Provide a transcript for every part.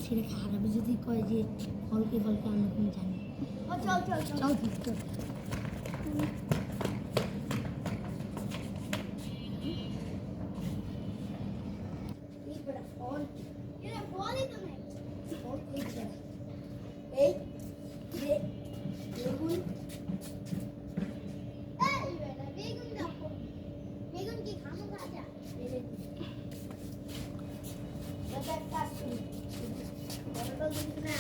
ছেড়ে খারাপ যদি কয় যে ফলকে আমরা কোনো জানি। চল চল চল চল। এই বেগুন কি খামো ভাজা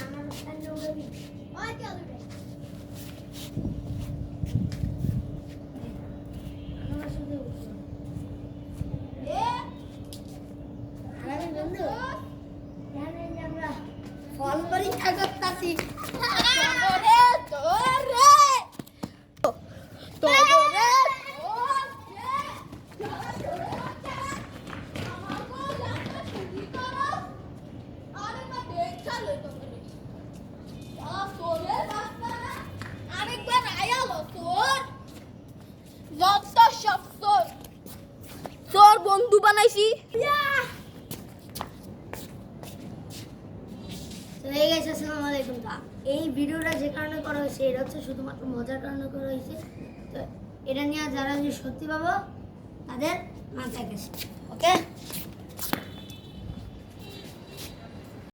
আমার স্থানে উড়বি ওই কে উড়বে আমার শুধু এ আরে বন্ধু জানেন আমরা ফল পরীক্ষা করতেছি তোরে তোরে তোরে বন্ধু বানাইছি আসসালামু আলাইকুম। এই ভিডিওটা যে কারণে করা হয়েছে এটা হচ্ছে শুধুমাত্র মজার কারণে করা হয়েছে। তো এটা নিয়ে যারা সত্যি পাবো তাদের মাথায় গেছে। ওকে।